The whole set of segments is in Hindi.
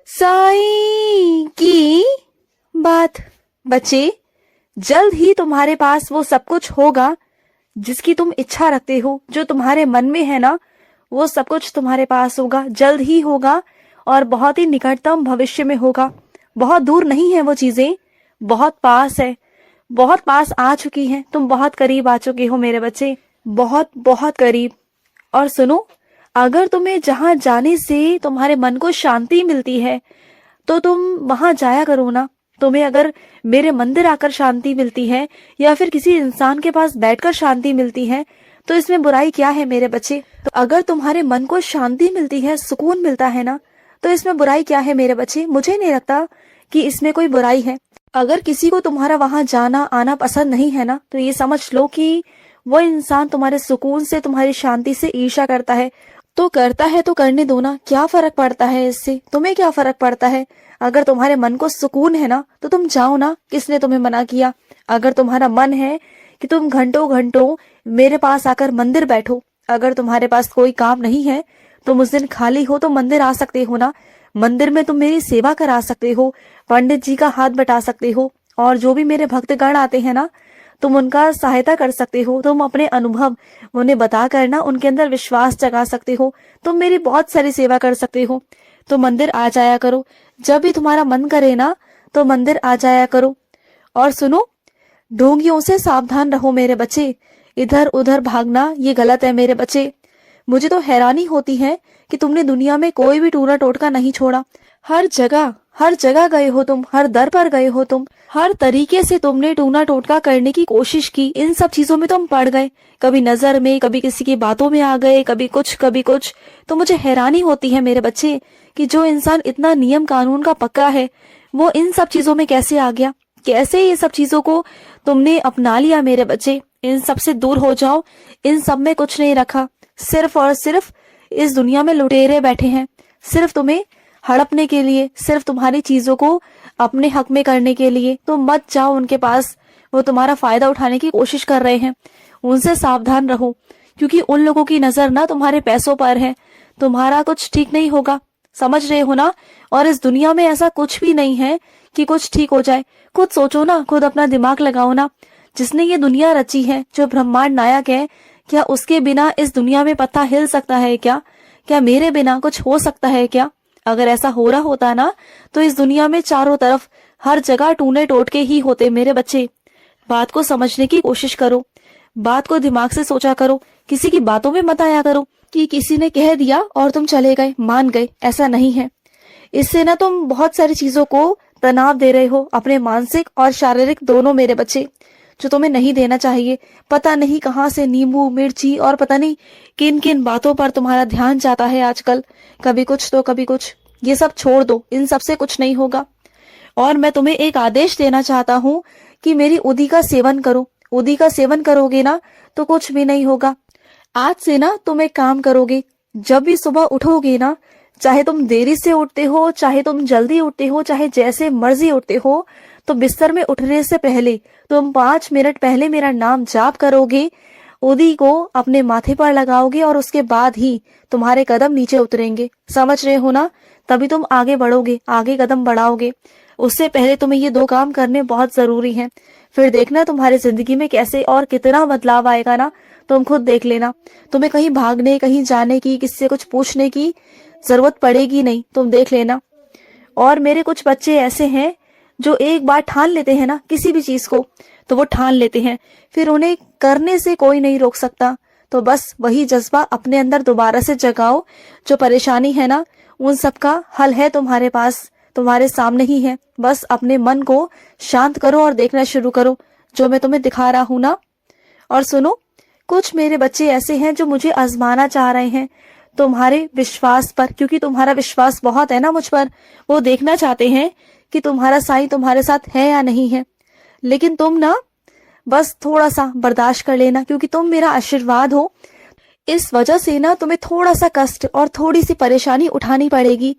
साईं की बात। बच्चे, जल्द ही तुम्हारे पास वो सब कुछ होगा जिसकी तुम इच्छा रखते हो। जो तुम्हारे मन में है ना, वो सब कुछ तुम्हारे पास होगा, जल्द ही होगा और बहुत ही निकटतम भविष्य में होगा। बहुत दूर नहीं है वो चीजें, बहुत पास है, बहुत पास आ चुकी हैं। तुम बहुत करीब आ चुके हो मेरे बच्चे, बहुत बहुत करीब। और सुनो, अगर तुम्हें जहां जाने से तुम्हारे मन को शांति मिलती है तो तुम वहां जाया करो ना। तुम्हें अगर मेरे मंदिर आकर शांति मिलती है या फिर किसी इंसान के पास बैठकर शांति मिलती है तो इसमें बुराई क्या है मेरे बच्चे। तो अगर तुम्हारे मन को शांति मिलती है, सुकून मिलता है ना, तो इसमें बुराई क्या है मेरे बच्चे। मुझे नहीं लगता कि इसमें कोई बुराई है। अगर किसी को तुम्हारा वहां जाना आना पसंद नहीं है ना, तो ये समझ लो कि वो इंसान तुम्हारे सुकून से, तुम्हारी शांति से ईर्ष्या करता है। तो करता है तो करने दो ना, क्या फर्क पड़ता है इससे। तुम्हें क्या फर्क पड़ता है। अगर तुम्हारे मन को सुकून है ना तो तुम जाओ ना, किसने तुम्हें मना किया। अगर तुम्हारा मन है कि तुम घंटों घंटों मेरे पास आकर मंदिर बैठो, अगर तुम्हारे पास कोई काम नहीं है, तुम उस दिन खाली हो तो मंदिर आ सकते हो ना। मंदिर में तुम मेरी सेवा करा सकते हो, पंडित जी का हाथ बटा सकते हो, और जो भी मेरे भक्तगण आते हैं ना, तुम उनका सहायता कर सकते हो। तुम अपने अनुभव उन्हें बता कर ना उनके अंदर विश्वास जगा सकते हो। तुम मेरी बहुत सारी सेवा कर सकते हो। तो मंदिर आ जाया करो, जब भी तुम्हारा मन करे ना तो मंदिर आ जाया करो। और सुनो, ढोंगियों से सावधान रहो मेरे बच्चे। इधर उधर भागना ये गलत है मेरे बच्चे। मुझे तो हैरानी होती है कि तुमने दुनिया में कोई भी टूना टोटका नहीं छोड़ा। हर जगह गए हो तुम, हर दर पर गए हो तुम, हर तरीके से तुमने टूना टोटका करने की कोशिश की। इन सब चीजों में तुम पड़ गए, कभी नजर में, कभी किसी की बातों में आ गए, कभी कुछ कभी कुछ। तो मुझे हैरानी होती है मेरे बच्चे कि जो इंसान इतना नियम कानून का पक्का है वो इन सब चीजों में कैसे आ गया। कैसे ये सब चीजों को तुमने अपना लिया मेरे बच्चे। इन सब से दूर हो जाओ, इन सब में कुछ नहीं रखा। सिर्फ और सिर्फ इस दुनिया में लुटेरे बैठे हैं, सिर्फ तुम्हें हड़पने के लिए, सिर्फ तुम्हारी चीजों को अपने हक में करने के लिए। तो मत जाओ उनके पास, वो तुम्हारा फायदा उठाने की कोशिश कर रहे हैं। उनसे सावधान रहो, क्योंकि उन लोगों की नजर ना तुम्हारे पैसों पर है। तुम्हारा कुछ ठीक नहीं होगा, समझ रहे हो ना। और इस दुनिया में ऐसा कुछ भी नहीं है कि कुछ ठीक हो जाए। खुद सोचो ना, खुद अपना दिमाग लगाओ ना। जिसने ये दुनिया रची है, जो ब्रह्मांड नायक है, क्या उसके बिना इस दुनिया में पत्ता हिल सकता है क्या। क्या मेरे बिना कुछ हो सकता है क्या। अगर ऐसा हो रहा होता ना तो इस दुनिया में चारों तरफ हर जगह टूने टोटके ही होते मेरे बच्चे। बात को समझने की कोशिश करो, बात को दिमाग से सोचा करो। किसी की बातों में मत आया करो कि किसी ने कह दिया और तुम चले गए, मान गए। ऐसा नहीं है। इससे ना तुम बहुत सारी चीजों को तनाव दे रहे हो, अपने मानसिक और शारीरिक दोनों मेरे बच्चे, जो तुम्हें नहीं देना चाहिए। पता नहीं कहाँ से नींबू मिर्ची और पता नहीं किन किन बातों पर तुम्हारा ध्यान जाता है आजकल। कभी कुछ तो कभी कुछ। ये सब छोड़ दो, इन सब से कुछ नहीं होगा। और मैं तुम्हें एक आदेश देना चाहता हूँ कि मेरी उदी का सेवन करो। उदी का सेवन करोगे ना तो कुछ भी नहीं होगा। आज से ना तुम एक काम करोगे, जब भी सुबह उठोगे ना, चाहे तुम देरी से उठते हो, चाहे तुम जल्दी उठते हो, चाहे जैसे मर्जी उठते हो, तो बिस्तर में उठने से पहले तुम 5 मिनट पहले मेरा नाम जाप करोगे, उदी को अपने माथे पर लगाओगे और उसके बाद ही तुम्हारे कदम नीचे उतरेंगे। समझ रहे हो ना। तभी तुम आगे बढ़ोगे, आगे कदम बढ़ाओगे। उससे पहले तुम्हें ये 2 काम करने बहुत जरूरी हैं। फिर देखना तुम्हारी जिंदगी में कैसे और कितना बदलाव आएगा ना, तुम खुद देख लेना। तुम्हें कहीं भागने, कहीं जाने की, किसी से कुछ पूछने की जरूरत पड़ेगी नहीं, तुम देख लेना। और मेरे कुछ बच्चे ऐसे हैं जो एक बार ठान लेते हैं ना किसी भी चीज को, तो वो ठान लेते हैं, फिर उन्हें करने से कोई नहीं रोक सकता। तो बस वही जज्बा अपने अंदर दोबारा से जगाओ। जो परेशानी है ना, उन सब का हल है तुम्हारे पास, तुम्हारे सामने ही है। बस अपने मन को शांत करो और देखना शुरू करो जो मैं तुम्हें दिखा रहा हूं ना। और सुनो, कुछ मेरे बच्चे ऐसे हैं जो मुझे आजमाना चाह रहे हैं तुम्हारे विश्वास पर, क्योंकि तुम्हारा विश्वास बहुत है ना मुझ पर। वो देखना चाहते हैं कि तुम्हारा साईं तुम्हारे साथ है या नहीं है। लेकिन तुम ना बस थोड़ा सा बर्दाश्त कर लेना, क्योंकि तुम मेरा आशीर्वाद हो। इस वजह से ना तुम्हें थोड़ा सा कष्ट और थोड़ी सी परेशानी उठानी पड़ेगी।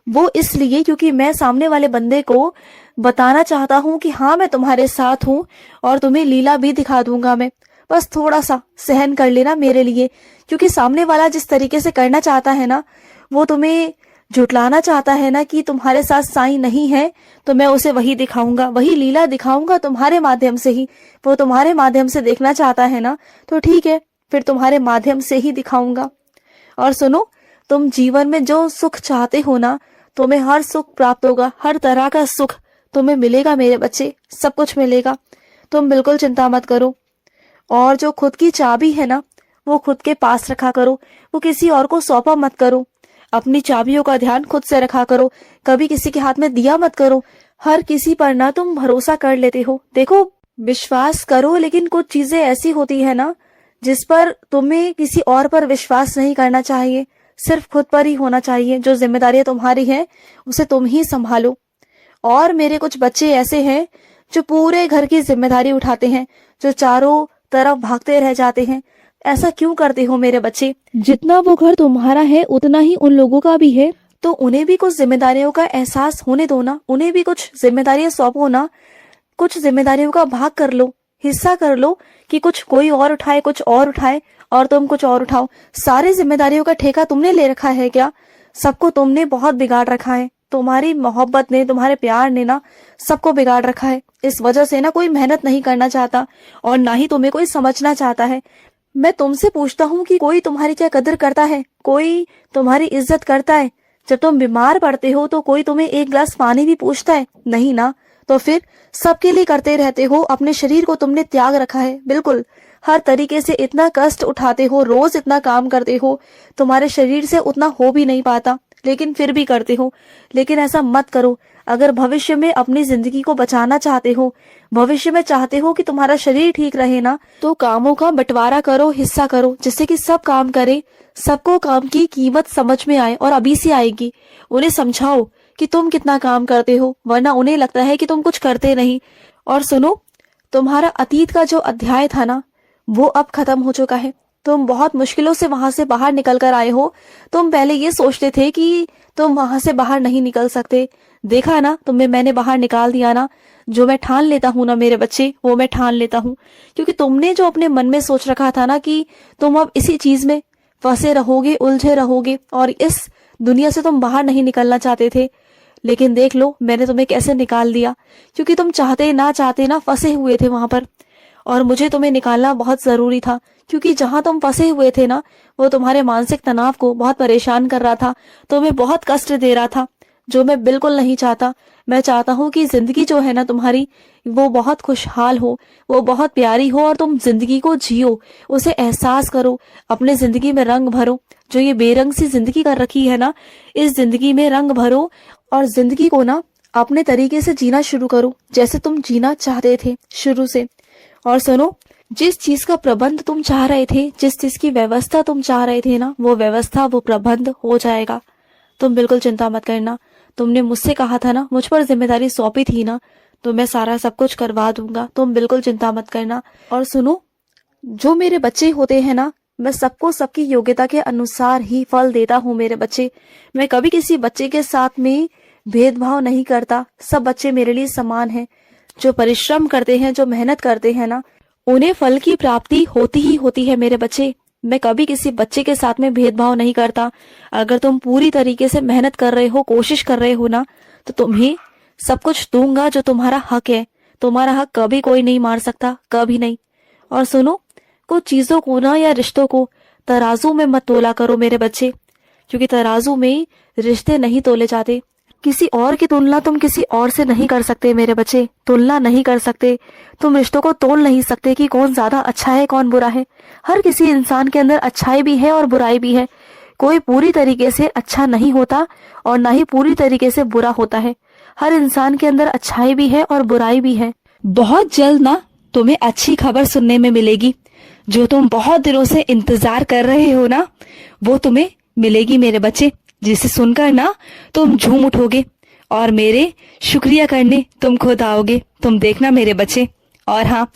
वो इसलिए क्योंकि मैं सामने वाले बंदे को बताना चाहता हूँ कि हाँ, मैं तुम्हारे साथ हूँ और तुम्हें लीला भी दिखा दूंगा मैं। बस थोड़ा सा सहन कर लेना मेरे लिए, क्योंकि सामने वाला जिस तरीके से करना चाहता है ना, वो तुम्हें जुटलाना चाहता है ना कि तुम्हारे साथ साईं नहीं है, तो मैं उसे वही दिखाऊंगा, वही लीला दिखाऊंगा तुम्हारे माध्यम से ही। वो तुम्हारे माध्यम से देखना चाहता है ना, तो ठीक है, फिर तुम्हारे माध्यम से ही दिखाऊंगा। और सुनो, तुम जीवन में जो सुख चाहते हो ना, तुम्हें हर सुख प्राप्त होगा, हर तरह का सुख तुम्हें मिलेगा मेरे बच्चे, सब कुछ मिलेगा। तुम बिल्कुल चिंता मत करो। और जो खुद की चाबी है ना, वो खुद के पास रखा करो, वो किसी और को सौंपा मत करो। अपनी चाबियों का ध्यान खुद से रखा करो, कभी किसी के हाथ में दिया मत करो। हर किसी पर ना तुम भरोसा कर लेते हो। देखो, विश्वास करो, लेकिन कुछ चीजें ऐसी होती है ना जिस पर तुम्हें किसी और पर विश्वास नहीं करना चाहिए, सिर्फ खुद पर ही होना चाहिए। जो जिम्मेदारियां तुम्हारी हैं उसे तुम ही संभालो। और मेरे कुछ बच्चे ऐसे हैं जो पूरे घर की जिम्मेदारी उठाते हैं, जो चारों तरफ भागते रह जाते हैं। ऐसा क्यों करते हो मेरे बच्चे? जितना वो घर तुम्हारा है उतना ही उन लोगों का भी है, तो उन्हें भी कुछ जिम्मेदारियों का एहसास होने दो ना, उन्हें भी कुछ जिम्मेदारियां सौंपो ना। कुछ जिम्मेदारियों का भाग कर लो, हिस्सा कर लो, कि कुछ कोई और उठाए, कुछ और उठाए और तुम कुछ और उठाओ। सारी जिम्मेदारियों का ठेका तुमने ले रखा है क्या? सबको तुमने बहुत बिगाड़ रखा है। तुम्हारी मोहब्बत ने, तुम्हारे प्यार ने ना सबको बिगाड़ रखा है। इस वजह से ना कोई मेहनत नहीं करना चाहता और ना ही तुम्हें कोई समझना चाहता है। मैं तुमसे पूछता हूँ कि कोई तुम्हारी क्या कदर करता है? कोई तुम्हारी इज्जत करता है? जब तुम बीमार पड़ते हो तो कोई तुम्हें एक गिलास पानी भी पूछता है? नहीं ना। तो फिर सबके लिए करते रहते हो, अपने शरीर को तुमने त्याग रखा है। बिल्कुल हर तरीके से इतना कष्ट उठाते हो, रोज इतना काम करते हो, तुम्हारे शरीर से उतना हो भी नहीं पाता, लेकिन फिर भी करते हो। लेकिन ऐसा मत करो। अगर भविष्य में अपनी जिंदगी को बचाना चाहते हो, भविष्य में चाहते हो कि तुम्हारा शरीर ठीक रहे ना, तो कामों का बंटवारा करो, हिस्सा करो, जिससे कि सब काम करे, सबको काम की कीमत समझ में आए। और अभी से आएगी। उन्हें समझाओ कि तुम कितना काम करते हो, वरना उन्हें लगता है कि तुम कुछ करते नहीं। और सुनो, तुम्हारा अतीत का जो अध्याय था ना, वो अब खत्म हो चुका है। तुम बहुत मुश्किलों से वहां से बाहर निकल कर आए हो। तुम पहले ये सोचते थे कि तुम वहां से बाहर नहीं निकल सकते। देखा ना, तुम्हें मैंने बाहर निकाल दिया ना। जो मैं ठान लेता हूँ ना मेरे बच्चे, वो मैं ठान लेता हूँ। क्योंकि तुमने जो अपने मन में सोच रखा था ना कि तुम अब इसी चीज में फंसे रहोगे, उलझे रहोगे और इस दुनिया से तुम बाहर नहीं निकलना चाहते थे, लेकिन देख लो मैंने तुम्हें कैसे निकाल दिया। क्योंकि तुम चाहते ना चाहते ना फंसे हुए थे वहां पर, और मुझे तुम्हें निकालना बहुत जरूरी था। क्योंकि जहां तुम फंसे हुए थे ना, वो तुम्हारे मानसिक तनाव को बहुत परेशान कर रहा था, तुम्हें बहुत कष्ट दे रहा था, जो मैं बिल्कुल नहीं चाहता। मैं चाहता हूँ कि जिंदगी जो है ना तुम्हारी, वो बहुत खुशहाल हो, वो बहुत प्यारी हो, और तुम जिंदगी को जियो, उसे एहसास करो, अपने जिंदगी में रंग भरो। जो ये बेरंग सी जिंदगी कर रखी है ना, इस जिंदगी में रंग भरो और जिंदगी को ना अपने तरीके से जीना शुरू करो, जैसे तुम जीना चाहते थे शुरू से। और सुनो, जिस चीज का प्रबंध तुम चाह रहे थे, जिस चीज की व्यवस्था तुम चाह रहे थे ना, वो व्यवस्था, वो प्रबंध हो जाएगा। तुम बिल्कुल चिंता मत करना। तुमने मुझसे कहा था ना, मुझ पर जिम्मेदारी सौंपी थी ना, तो मैं सारा सब कुछ करवा दूंगा। तुम बिल्कुल चिंता मत करना। और सुनो, जो मेरे बच्चे होते हैं ना, मैं सबको सबकी योग्यता के अनुसार ही फल देता हूँ मेरे बच्चे। मैं कभी किसी बच्चे के साथ में भेदभाव नहीं करता। सब बच्चे मेरे लिए समान हैं। जो परिश्रम करते हैं, जो मेहनत करते हैं ना, उन्हें फल की प्राप्ति होती ही होती है मेरे बच्चे। मैं कभी किसी बच्चे के साथ में भेदभाव नहीं करता। अगर तुम पूरी तरीके से मेहनत कर रहे हो, कोशिश कर रहे हो ना, तो तुम्हें सब कुछ दूंगा जो तुम्हारा हक है। तुम्हारा हक कभी कोई नहीं मार सकता, कभी नहीं। और सुनो, कुछ चीजों को ना या रिश्तों को तराजू में मत तोला करो मेरे बच्चे, क्योंकि तराजू में रिश्ते नहीं तोले जाते। किसी और की तुलना तुम किसी और से नहीं कर सकते मेरे बच्चे, तुलना नहीं कर सकते। तुम रिश्तों को तोल नहीं सकते कि कौन ज्यादा अच्छा है, कौन बुरा है। हर किसी इंसान के अंदर अच्छाई भी है और बुराई भी है। कोई पूरी तरीके से अच्छा नहीं होता और ना ही पूरी तरीके से बुरा होता है। हर इंसान के अंदर अच्छाई भी है और बुराई भी है। बहुत जल्द ना तुम्हें अच्छी खबर सुनने में मिलेगी। जो तुम बहुत दिनों से इंतजार कर रहे हो ना, वो तुम्हें मिलेगी मेरे बच्चे, जिसे सुनकर ना तुम झूम उठोगे और मेरे शुक्रिया करने तुम खुद आओगे। तुम देखना मेरे बच्चे। और हाँ,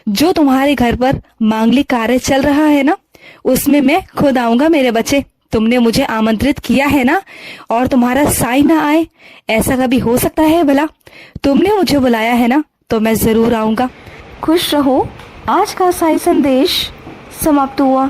जो तुम्हारे घर पर मांगलिक कार्य चल रहा है ना, उसमें मैं खुद आऊंगा मेरे बच्चे। तुमने मुझे आमंत्रित किया है ना, और तुम्हारा साई ना आए, ऐसा कभी हो सकता है भला? तुमने मुझे बुलाया है ना, तो मैं जरूर आऊंगा। खुश रहो। आज का साई संदेश समाप्त हुआ।